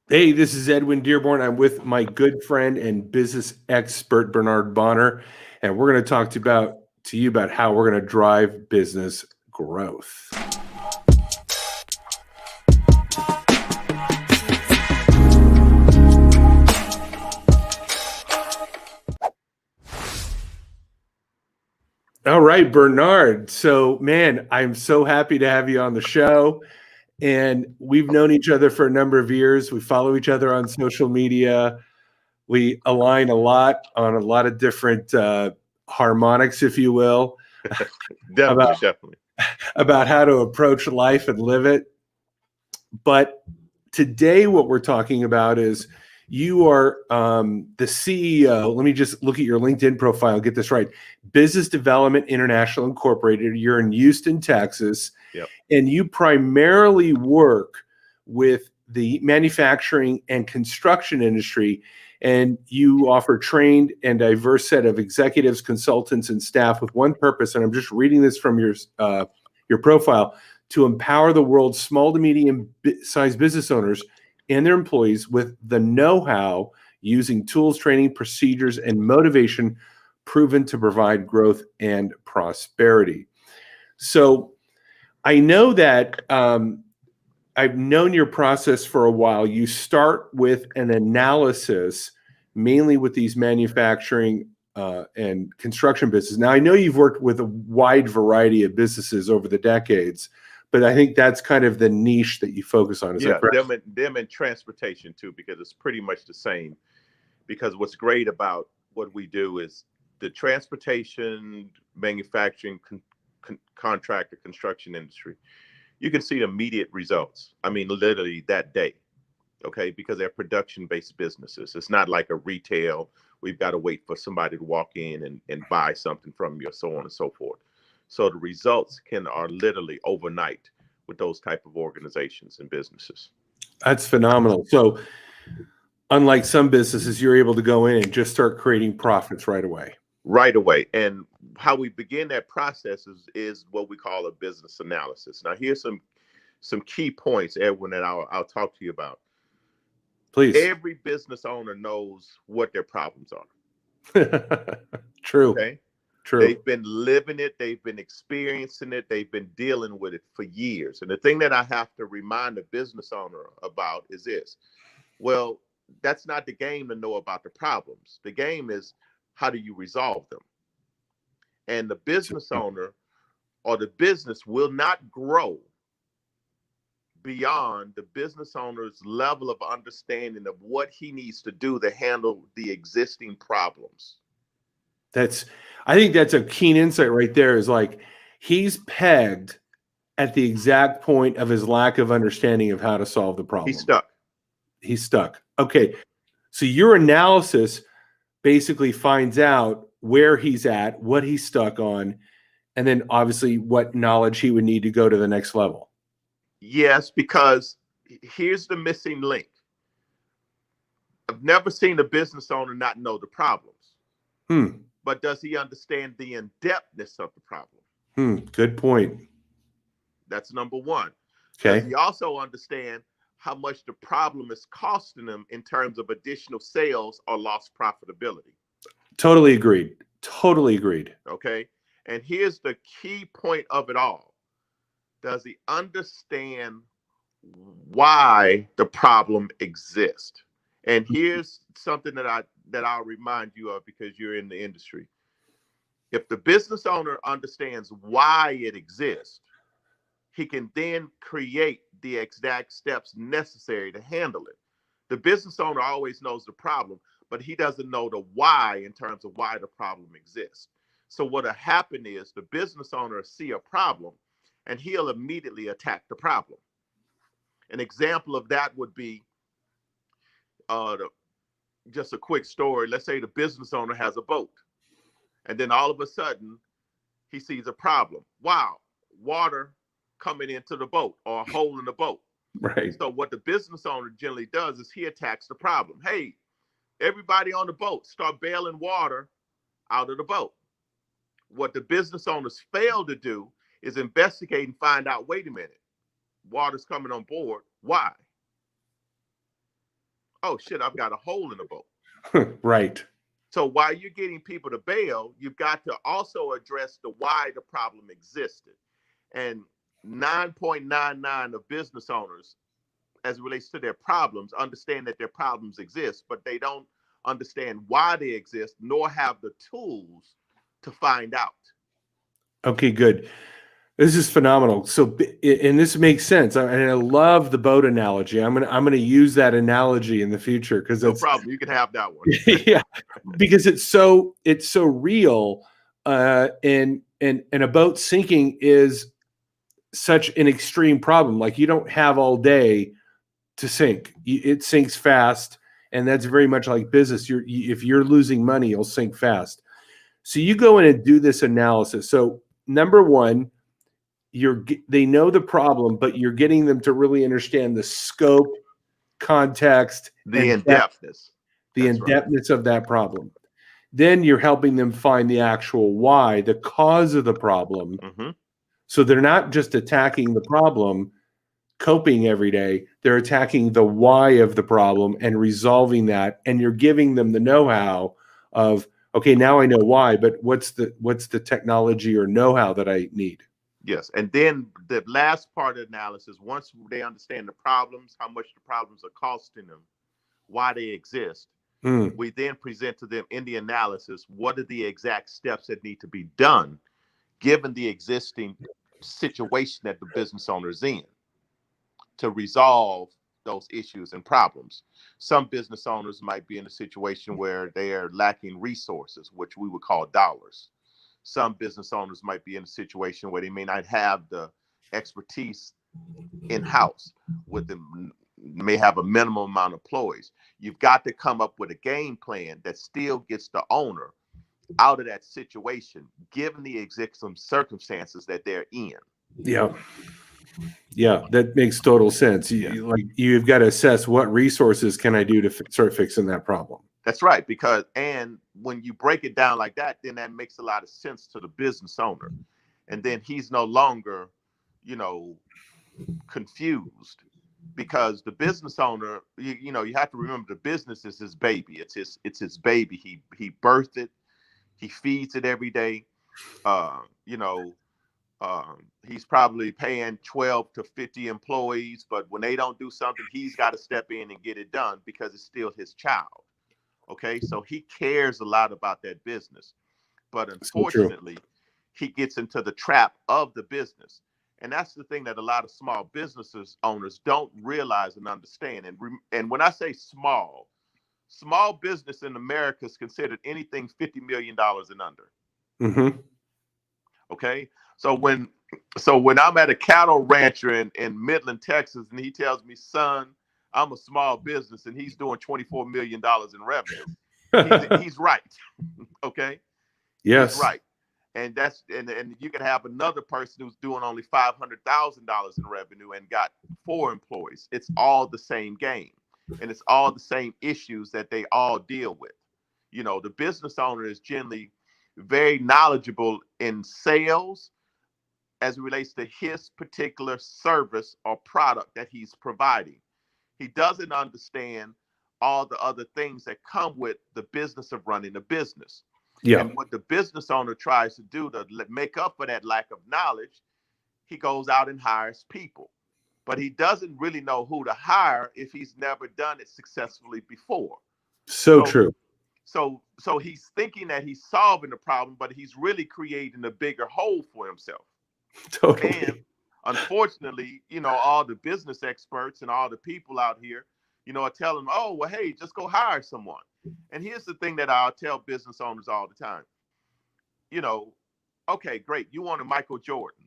Hey, this is Edwin Dearborn. I'm with my good friend and business expert Bernard Bonner, and we're going to talk to you about how we're going to drive business growth. All right, Bernard. So, man, I'm so happy to have you on the show. And we've known each other for a number of years. We follow each other on social media. We align a lot on a lot of different harmonics, if you will, Definitely, about definitely. about how to approach life and live it. But today, what we're talking about is you are the CEO. Let me just look at your LinkedIn profile, get this right. Business Development International Incorporated. You're in Houston, Texas, Yep. and you primarily work with the manufacturing and construction industry. And you offer trained and diverse set of executives, consultants, and staff with one purpose. And I'm just reading this from your profile to empower the world's small to medium sized business owners and their employees with the know-how using tools, training, procedures, and motivation proven to provide growth and prosperity. So I know that I've known your process for a while. You start with an analysis, mainly with these manufacturing and construction businesses. Now, I know you've worked with a wide variety of businesses over the decades, but I think that's kind of the niche that you focus on. Is that Yeah, correct? them in transportation too, because it's pretty much the same. Because what's great about what we do is the transportation, manufacturing, contractor, construction industry. You can see immediate results. I mean, literally that day. Okay, because they're production-based businesses. It's not like a retail. We've got to wait for somebody to walk in and buy something from you, so on and so forth. So the results are literally overnight with those type of organizations and businesses. That's phenomenal. So, unlike some businesses, you're able to go in and just start creating profits right away. Right away. And how we begin that process is what we call a business analysis. Now, here's some key points, Edwin, that I'll talk to you about. Please. Every business owner knows what their problems are. True. Okay. True. They've been living it, they've been experiencing it, they've been dealing with it for years. And the thing that I have to remind the business owner about is this. Well, that's not the game to know about the problems. The game is, how do you resolve them? And the business owner or the business will not grow beyond the business owner's level of understanding of what he needs to do to handle the existing problems. That's I think that's a keen insight right there, is like he's pegged at the exact point of his lack of understanding of how to solve the He's problem. stuck. He's stuck. Okay. So your analysis basically finds out where he's at, what he's stuck on, and then obviously what knowledge he would need to go to the next level. Yes, because here's the missing link. I've never seen a business owner not know the problems, but does he understand the in-depthness of the problem? Good point. That's number one. Does Okay. he also understand how much the problem is costing him in terms of additional sales or lost profitability? Totally agreed. Totally agreed. Okay. And here's the key point of it all. Does he understand why the problem exists? And here's something that I'll remind you of because you're in the industry. If the business owner understands why it exists, he can then create the exact steps necessary to handle it. The business owner always knows the problem, but he doesn't know the why in terms of why the problem exists. So what'll happen is the business owner will see a problem and he'll immediately attack the problem. An example of that would be just a quick story. Let's say the business owner has a boat, and then all of a sudden he sees a problem. Wow, water coming into the boat or a hole in the boat. Right. So what the business owner generally does is he attacks the problem. Hey, everybody on the boat, start bailing water out of the boat. What the business owners fail to do is investigate and find out, wait a minute, water's coming on board. Why? oh shit, I've got a hole in the boat. Right. So while you're getting people to bail, you've got to also address the why the problem existed. And 9.99 of business owners, as it relates to their problems, understand that their problems exist, but they don't understand why they exist, nor have the tools to find out. Okay, good. This is phenomenal. So, and this makes sense. And I love the boat analogy. I'm gonna use that analogy in the future because No that's problem. You can have that one. yeah, because it's so real. And a boat sinking is such an extreme problem. Like, you don't have all day to sink. It sinks fast, and that's very much like business. If you're losing money, you'll sink fast. So you go in and do this analysis. So number one, they know the problem, but you're getting them to really understand the scope, context, The and depth, in-depthness. the That's right. in-depthness of that problem. Then you're helping them find the actual why, the cause of the problem. Mm-hmm. So they're not just attacking the problem, coping every day. They're attacking the why of the problem and resolving that. And you're giving them the know-how of, okay, now I know why, but what's the technology or know-how that I need? Yes. And then the last part of the analysis, once they understand the problems, how much the problems are costing them, why they exist, we then present to them in the analysis what are the exact steps that need to be done given the existing situation that the business owner is in to resolve those issues and problems. Some business owners might be in a situation where they are lacking resources, which we would call dollars. Some business owners might be in a situation where they may not have the expertise in-house with them, may have a minimum amount of employees. You've got to come up with a game plan that still gets the owner out of that situation, given the existing circumstances that they're in. Yeah. Yeah, that makes total sense. Yeah. You've got to assess what resources can I do to start fixing that problem. That's right. Because, and when you break it down like that, then that makes a lot of sense to the business owner. And then he's no longer, confused, because the business owner, you have to remember the business is his baby. It's his baby. He birthed it. He feeds it every day. Uh, you know, he's probably paying 12 to 50 employees, but when they don't do something, he's got to step in and get it done because it's still his child. Okay, so he cares a lot about that business, but unfortunately, he gets into the trap of the business. And that's the thing that a lot of small businesses owners don't realize and understand. And when I say small business in America is considered anything $50 million and under. Mm-hmm. Okay. So when I'm at a cattle rancher in Midland, Texas, and he tells me, son, I'm a small business and he's doing $24 million in revenue, he's right. Okay. Yes. He's right. And that's and you can have another person who's doing only $500,000 in revenue and got 4 employees. It's all the same game, and it's all the same issues that they all deal with. The business owner is generally very knowledgeable in sales as it relates to his particular service or product that he's providing. He doesn't understand all the other things that come with the business of running a business. Yeah. And what the business owner tries to do to make up for that lack of knowledge, he goes out and hires people. But he doesn't really know who to hire if he's never done it successfully before. So true. So he's thinking that he's solving the problem, but he's really creating a bigger hole for himself. Totally. And unfortunately, all the business experts and all the people out here, are telling them, oh, well, hey, just go hire someone. And here's the thing that I'll tell business owners all the time. Okay, great. You want a Michael Jordan.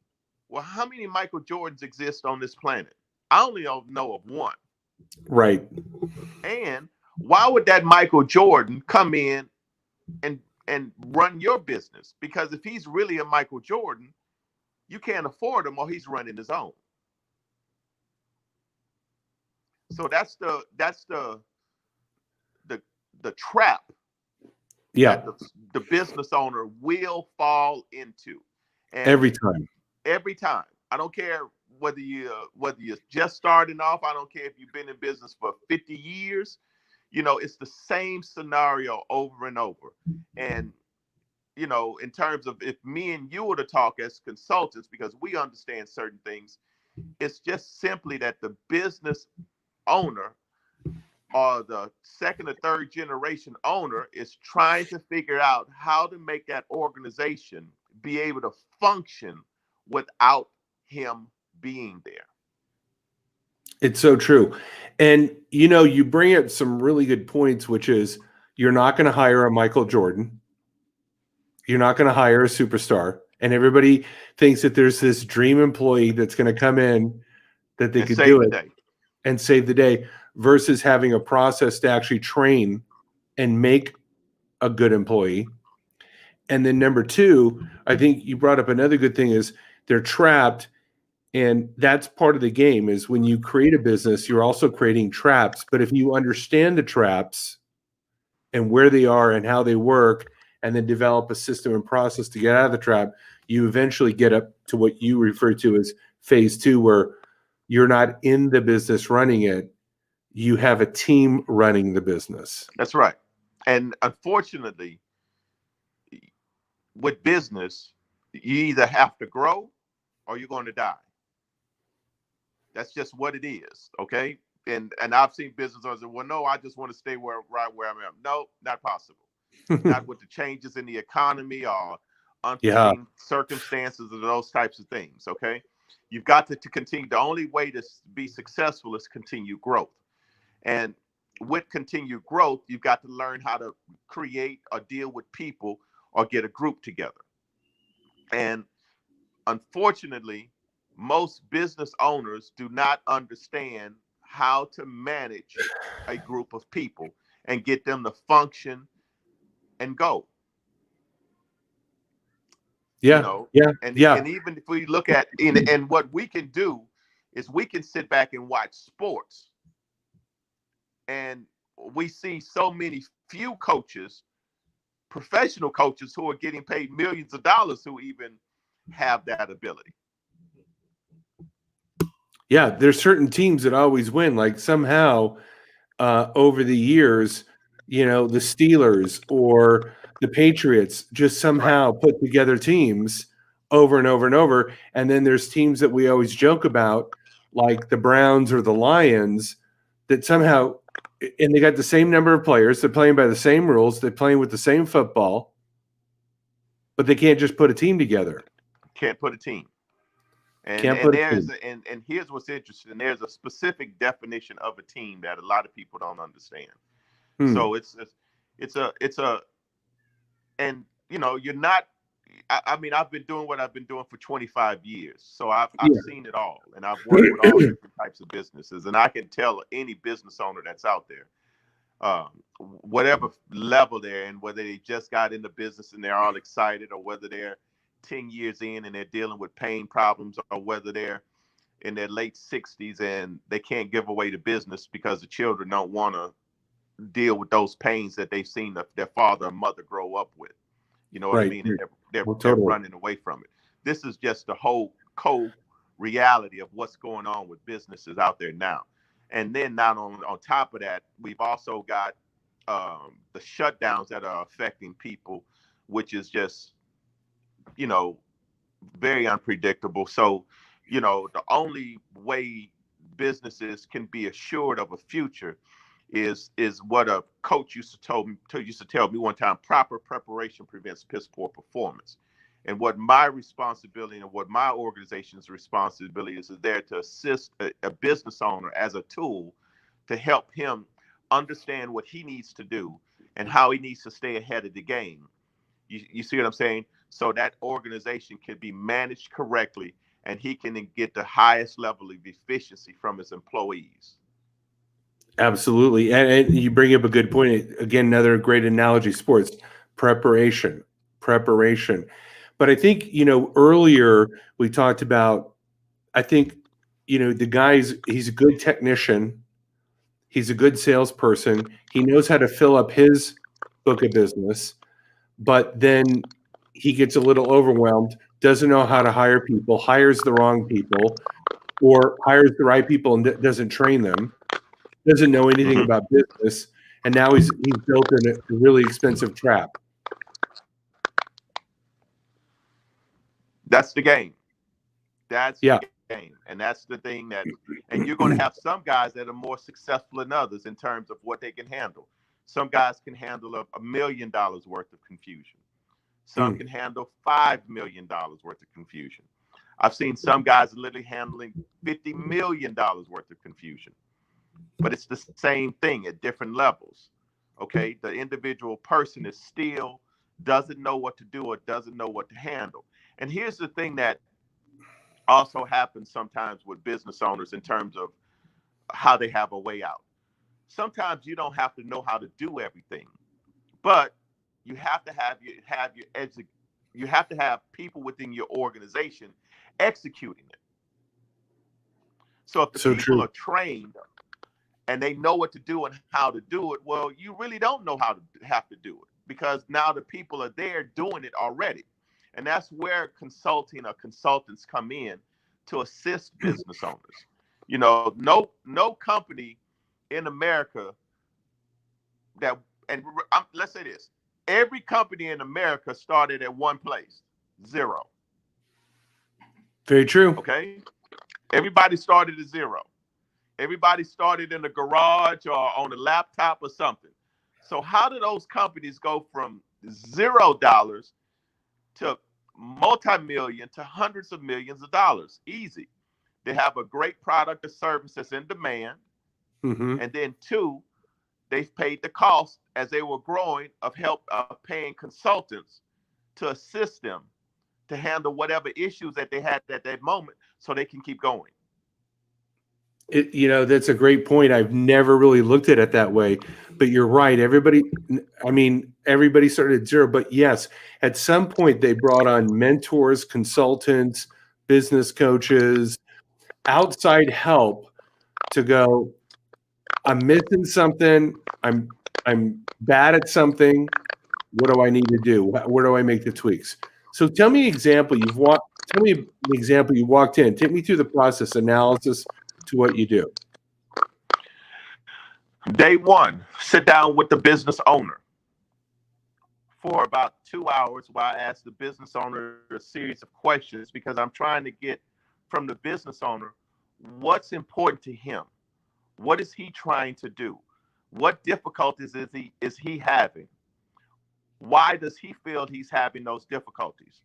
Well, how many Michael Jordans exist on this planet? I only know of one. Right. And why would that Michael Jordan come in and run your business? Because if he's really a Michael Jordan, you can't afford him or he's running his own. So that's the trap that the business owner will fall into. And every time. I don't care whether you're just starting off. I don't care if you've been in business for 50 years. it's the same scenario over and over. And, in terms of if me and you were to talk as consultants, because we understand certain things, it's just simply that the business owner or the second or third generation owner is trying to figure out how to make that organization be able to function without him being there. It's so true. And, you bring up some really good points, which is you're not going to hire a Michael Jordan. You're not going to hire a superstar. And everybody thinks that there's this dream employee that's going to come in that they And could save do the it day. and save the day versus having a process to actually train and make a good employee. And then number two, I think you brought up another good thing is they're trapped. And that's part of the game is when you create a business, you're also creating traps. But if you understand the traps and where they are and how they work, and then develop a system and process to get out of the trap, you eventually get up to what you refer to as phase two, where you're not in the business running it. You have a team running the business. That's right. And unfortunately, with business, you either have to grow or you're going to die. That's just what it is. Okay. And I've seen business owners say, well, no, I just want to stay right where I'm at. No, not possible. Not with the changes in the economy or unforeseen circumstances or those types of things. Okay. You've got to continue. The only way to be successful is continued growth. And with continued growth, you've got to learn how to create or deal with people or get a group together. And unfortunately, most business owners do not understand how to manage a group of people and get them to function and go. Yeah. And even if we look at and what we can do is we can sit back and watch sports, and we see so many few coaches, professional coaches, who are getting paid millions of dollars who even have that ability. Yeah, there's certain teams that always win. Like somehow over the years, the Steelers or the Patriots just somehow put together teams over and over and over. And then there's teams that we always joke about, like the Browns or the Lions, that somehow, and they got the same number of players, they're playing by the same rules, they're playing with the same football, but they can't just put a team together. Can't put a team. And here's what's interesting. There's a specific definition of a team that a lot of people don't understand. So you're not. I mean, I've been doing what I've been doing for 25 years, so I've seen it all, and I've worked with all different types of businesses, and I can tell any business owner that's out there, whatever level they're in, whether they just got into business and they're all excited, or whether they're 10 years in and they're dealing with pain problems, or whether they're in their late 60s and they can't give away the business because the children don't want to deal with those pains that they've seen their father and mother grow up with. You know what I mean? And they're running away from it. This is just the whole reality of what's going on with businesses out there now. And then not on top of that, we've also got the shutdowns that are affecting people, which is just, very unpredictable. So, the only way businesses can be assured of a future is what a coach used to tell me one time: proper preparation prevents piss poor performance. And what my responsibility and what my organization's responsibility is there to assist a business owner as a tool to help him understand what he needs to do and how he needs to stay ahead of the game. You see what I'm saying? So that organization can be managed correctly and he can get the highest level of efficiency from his employees. Absolutely. And you bring up a good point. Again, another great analogy: sports, preparation. But I think, earlier we talked about, I think, the guy's, he's a good technician. He's a good salesperson. He knows how to fill up his book of business, but then he gets a little overwhelmed, doesn't know how to hire people, hires the wrong people, or hires the right people and doesn't train them, doesn't know anything about business. and now he's built in a really expensive trap. That's the game. That's Yeah. the game. And that's the thing that, and you're going to have some guys that are more successful than others in terms of what they can handle. Some guys can handle $1 million worth of confusion. Some can handle $5 million worth of confusion. I've seen some guys literally handling $50 million worth of confusion. But it's the same thing at different levels. Okay. The individual person is still doesn't know what to do or doesn't know what to handle. And here's the thing that also happens sometimes with business owners in terms of how they have a way out. Sometimes you don't have to know how to do everything, but you have to you have to have people within your organization executing it. So if the people are trained and they know what to do and how to do it, well, you really don't know how to have to do it because now the people are there doing it already. And that's where consulting or consultants come in to assist business owners. You know, no company in America that, and let's say this, every company in America started at one place, zero. Very true. Okay. Everybody started at zero. Everybody started in a garage or on a laptop or something. So how do those companies go from $0 to multi-million to hundreds of millions of dollars? Easy. They have a great product or service that's in demand. And then two, they've paid the cost as they were growing of paying consultants to assist them to handle whatever issues that they had at that moment so they can keep going. You know, that's a great point. I've never really looked at it that way, but you're right. Everybody started at zero, but yes, at some point they brought on mentors, consultants, business coaches, outside help to go, I'm missing something. I'm bad at something. What do I need to do? Where do I make the tweaks? So tell me an example. Tell me an example. You walked in. Take me through the process, analysis to what you do. Day one, sit down with the business owner for about 2 hours while I ask the business owner a series of questions because I'm trying to get from the business owner what's important to him. What is he trying to do? What difficulties is he having? Why does he feel he's having those difficulties?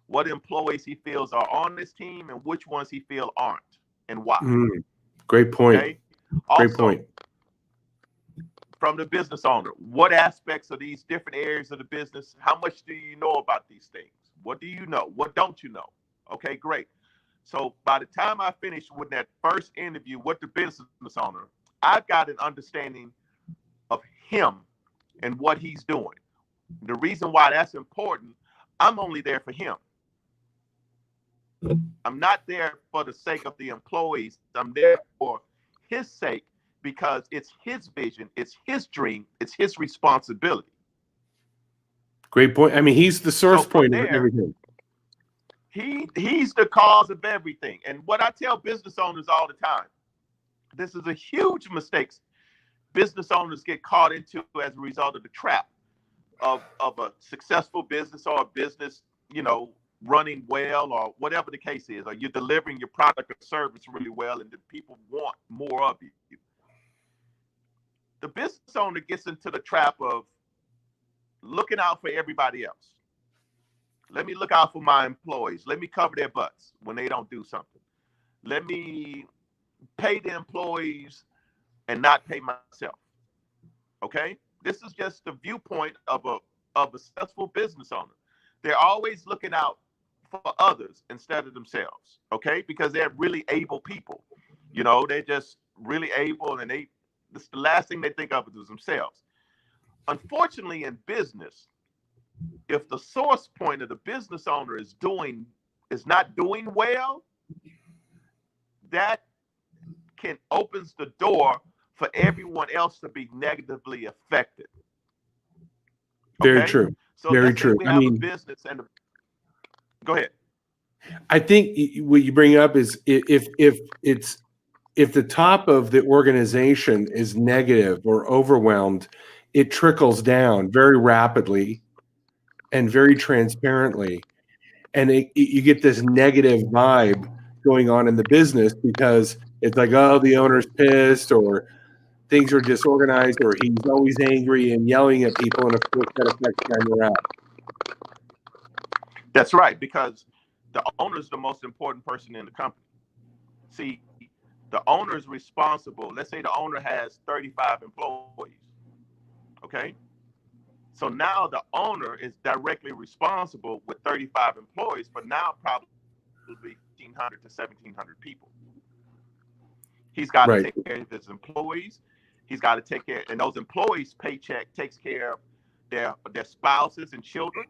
What employees he feels are on this team and which ones he feel aren't and why? Great point. Okay? Also, great point. From the business owner, what aspects of these different areas of the business, how much do you know about these things? What do you know? What don't you know? Okay, great. So by the time I finish with that first interview with the business owner, I've got an understanding of him and what he's doing. The reason why that's important, I'm only there for him. I'm not there for the sake of the employees. I'm there for his sake because it's his vision, it's his dream, it's his responsibility. Great point. I mean, he's the source point of everything. He's the cause of everything. And what I tell business owners all the time, this is a huge mistake business owners get caught into as a result of the trap of a successful business or a business, you know, running well or whatever the case is, or you're delivering your product or service really well and the people want more of you. The business owner gets into the trap of looking out for everybody else. Let me look out for my employees. Let me cover their butts when they don't do something. Let me pay the employees and not pay myself. Okay? This is just the viewpoint of a successful business owner. They're always looking out for others instead of themselves. Okay? Because they're really able people. You know, they're just really able and it's the last thing they think of is themselves. Unfortunately, in business, if the source point of the business owner is not doing well, that opens the door for everyone else to be negatively affected. Okay? Very true. So very let's say true. we have a business and go ahead. I think what you bring up is if it's if the top of the organization is negative or overwhelmed, it trickles down very rapidly and very transparently. And you get this negative vibe going on in the business because it's like, oh, the owner's pissed, or things are disorganized, or he's always angry and yelling at people. And of course, that affects my morale. That's right, because the owner is the most important person in the company. See, the owner is responsible. Let's say the owner has 35 employees. Okay. So now the owner is directly responsible with 35 employees for now probably 1,500 to 1,700 people. He's got to take care of his employees. He's got to take care, and those employees' paycheck takes care of their spouses and children.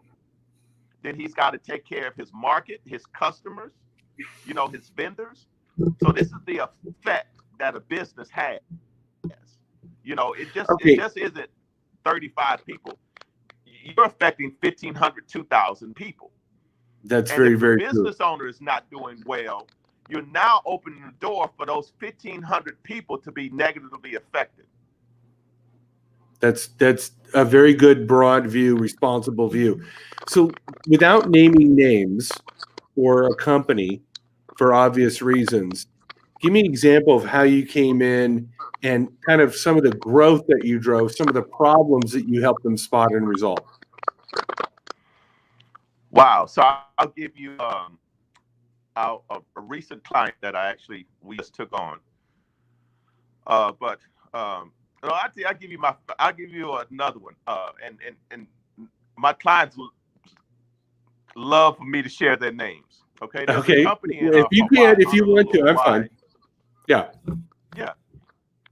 Then he's got to take care of his market, his customers, his vendors. So this is the effect that a business has. It just isn't 35 people. You're affecting 1,500, 2,000 people. That's and very, if very the business owner is not doing well, you're now opening the door for those 1,500 people to be negatively affected. That's a very good, broad view, responsible view. So without naming names or a company for obvious reasons, give me an example of how you came in and kind of some of the growth that you drove, some of the problems that you helped them spot and resolve. Wow. So I'll give you a recent client that we just took on. I'll give you another one. And my clients love for me to share their names. Okay. There's a company in if you Hawaii, can, if you want to, I'm fine. Yeah.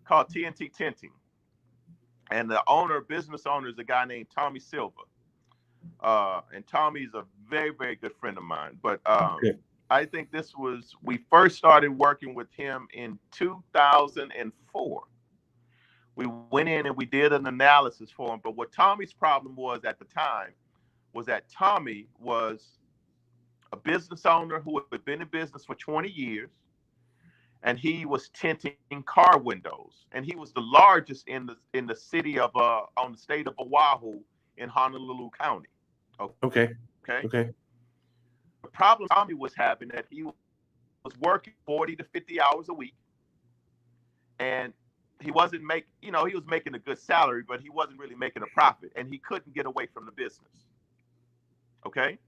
Called Tnt Tinting, and the business owner is a guy named Tommy Silva. And Tommy's a very, very good friend of mine. But I think we first started working with him in 2004. We went in and we did an analysis for him. But what Tommy's problem was at the time was that Tommy was a business owner who had been in business for 20 years. And he was tinting car windows. And he was the largest in the city of on the state of Oahu in Honolulu County. Okay. The problem Tommy was having that he was working 40 to 50 hours a week, and he wasn't he was making a good salary, but he wasn't really making a profit, and he couldn't get away from the business. Okay,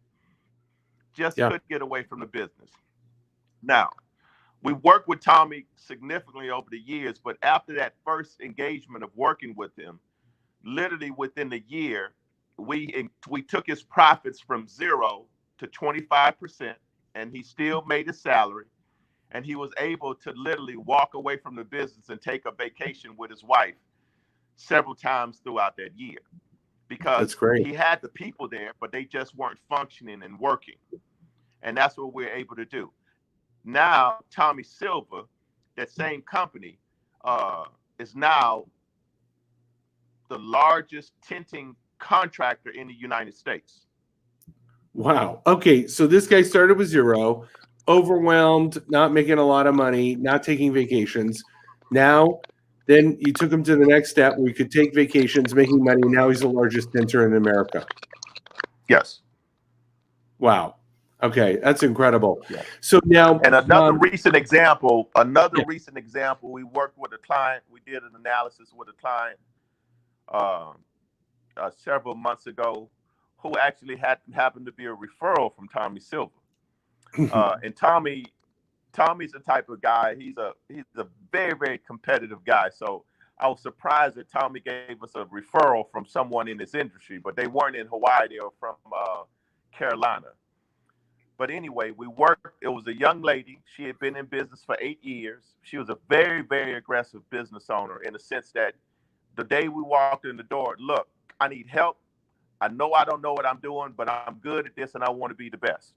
couldn't get away from the business. Now, we worked with Tommy significantly over the years, but after that first engagement of working with him, literally within a year, we took his profits from 0 to 25%, and he still made his salary, and he was able to literally walk away from the business and take a vacation with his wife several times throughout that year, because he had the people there, but they just weren't functioning and working. And that's what we're able to do. Now, Tommy Silva, that same company, is now the largest tinting contractor in the United States. Wow. Okay. So this guy started with 0, overwhelmed, not making a lot of money, not taking vacations. Now, then you took him to the next step where he could take vacations, making money. Now he's the largest tinter in America. Yes. Wow. Okay. That's incredible. Yeah. So now, and another recent example, we worked with a client. We did an analysis with a client several months ago, who actually happened to be a referral from Tommy Silva. And Tommy's the type of guy. He's a very, very competitive guy. So I was surprised that Tommy gave us a referral from someone in this industry, but they weren't in Hawaii. They were from Carolina. But anyway, we worked. It was a young lady. She had been in business for 8 years. She was a very, very aggressive business owner, in the sense that the day we walked in the door, look, I need help. I know I don't know what I'm doing, but I'm good at this and I want to be the best.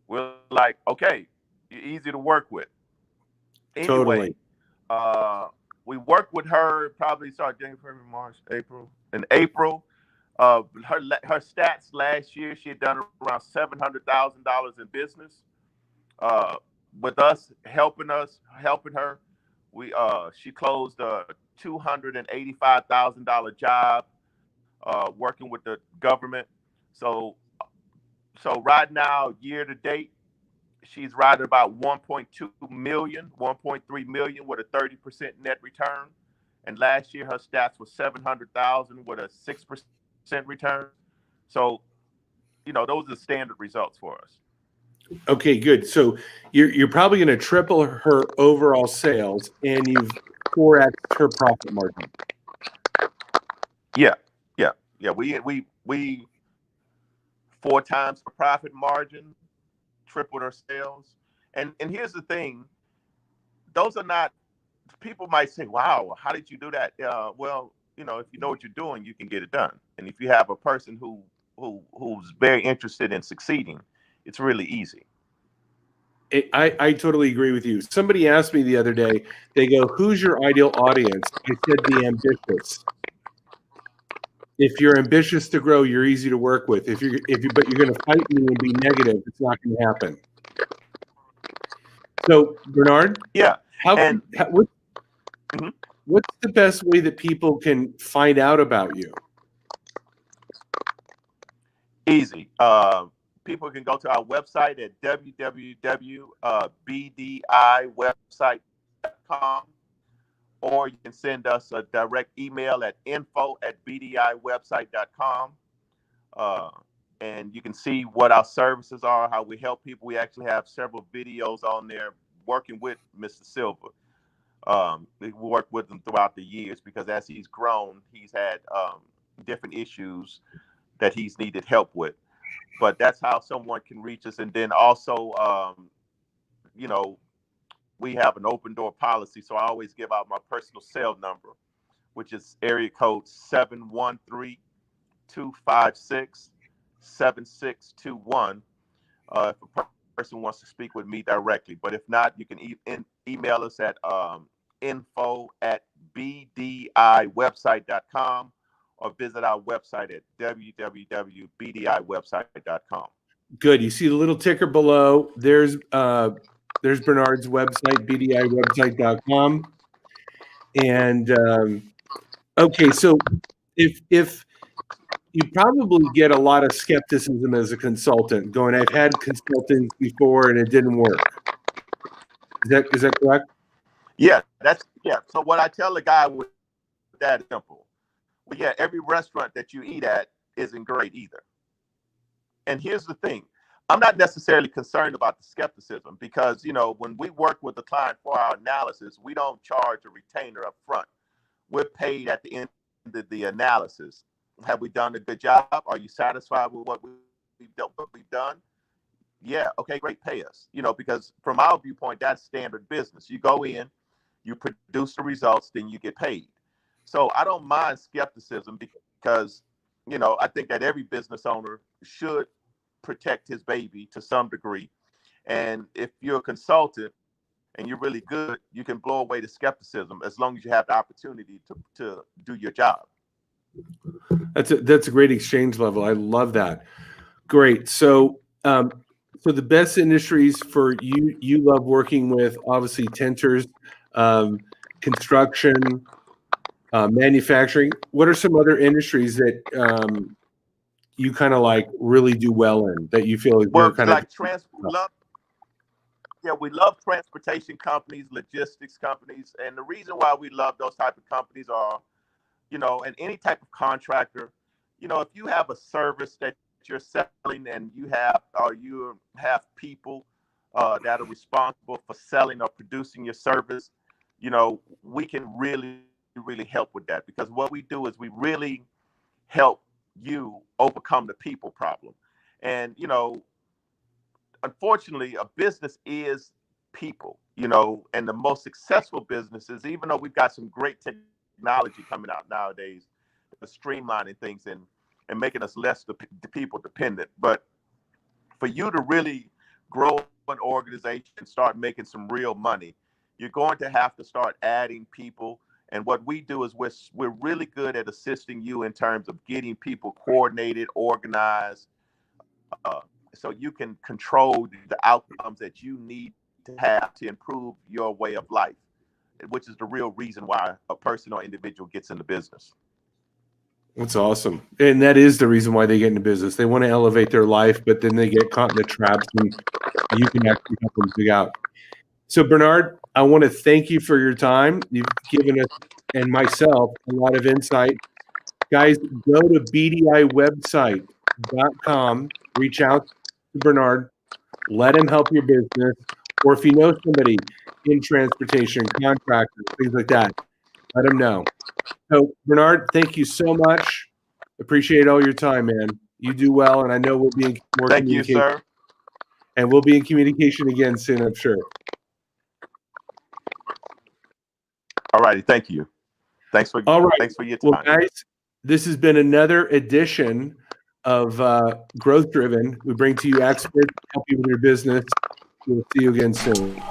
We're like, okay, you're easy to work with. Anyway, we worked with her, probably started January, February, March, April. In April, her stats last year, she had done around $700,000 in business. with us helping her, she closed a $285,000 job working with the government. So right now, year to date, she's riding about 1.2 million, 1.3 million with a 30% net return. And last year her stats was 700,000 with a 6% return. So, those are standard results for us. Okay, good. So you're probably going to triple her overall sales, and you've 4x her profit margin. Yeah. We 4 times the profit margin, tripled her sales. And here's the thing, those are not, people might say, wow, how did you do that? Well, if you know what you're doing, you can get it done. And if you have a person who's very interested in succeeding, it's really easy. I totally agree with you. Somebody asked me the other day, they go, who's your ideal audience? I said the ambitious. If you're ambitious to grow, you're easy to work with. But you're going to fight me and be negative, it's not going to happen. So Bernard, Yeah. What's the best way that people can find out about you? Easy. People can go to our website at www.bdiwebsite.com, or you can send us a direct email at info@bdiwebsite.com. And you can see what our services are, how we help people. We actually have several videos on there working with Mr. Silver. We worked with him throughout the years because as he's grown, he's had different issues that he's needed help with. But that's how someone can reach us. And then also, we have an open door policy. So I always give out my personal cell number, which is area code 713-256-7621. If a person wants to speak with me directly. But if not, you can email us at info@bdiwebsite.com or visit our website at www.bdiwebsite.com. Good. You see the little ticker below. There's Bernard's website, bdiwebsite.com. And okay, so if you probably get a lot of skepticism as a consultant, going, I've had consultants before and it didn't work. Is that correct? Yeah, So what I tell the guy with that is simple. Well, yeah, every restaurant that you eat at isn't great either. And here's the thing. I'm not necessarily concerned about the skepticism because, when we work with the client for our analysis, we don't charge a retainer up front. We're paid at the end of the analysis. Have we done a good job? Are you satisfied with what we've done? Yeah, okay, great, pay us. Because from our viewpoint, that's standard business. You go in, you produce the results, then you get paid. So I don't mind skepticism because, I think that every business owner should protect his baby to some degree. And if you're a consultant and you're really good, you can blow away the skepticism as long as you have the opportunity to do your job. That's a great exchange level. I love that. Great. So the best industries for you love working with, obviously tinters, construction, manufacturing. What are some other industries that you kind of like really do well in, that you feel Well, you're kind like of we love transportation companies, logistics companies, and the reason why we love those type of companies are, and any type of contractor, if you have a service that you're selling and you have people that are responsible for selling or producing your service, we can really, really help with that, because what we do is we really help you overcome the people problem. And, unfortunately, a business is people, and the most successful businesses, even though we've got some great technology coming out nowadays, streamlining things and making us less the people dependent. But for you to really grow an organization and start making some real money, you're going to have to start adding people. And what we do is we're really good at assisting you in terms of getting people coordinated, organized, so you can control the outcomes that you need to have to improve your way of life, which is the real reason why a person or individual gets into business. That's awesome. And that is the reason why they get into business. They want to elevate their life, but then they get caught in the traps, and you can actually help them dig out. So Bernard, I want to thank you for your time. You've given us and myself a lot of insight. Guys, go to bdiwebsite.com, reach out to Bernard, let him help your business, or if you know somebody in transportation, contractors, things like that, let him know. So Bernard, thank you so much. Appreciate all your time, man. You do well, and I know we'll be in more Thank you, communication. sir. And we'll be in communication again soon, I'm sure. All righty. Thank you. Thanks for All right. Thanks for your time. Well, guys, this has been another edition of Growth Driven. We bring to you experts, help you with your business. We'll see you again soon.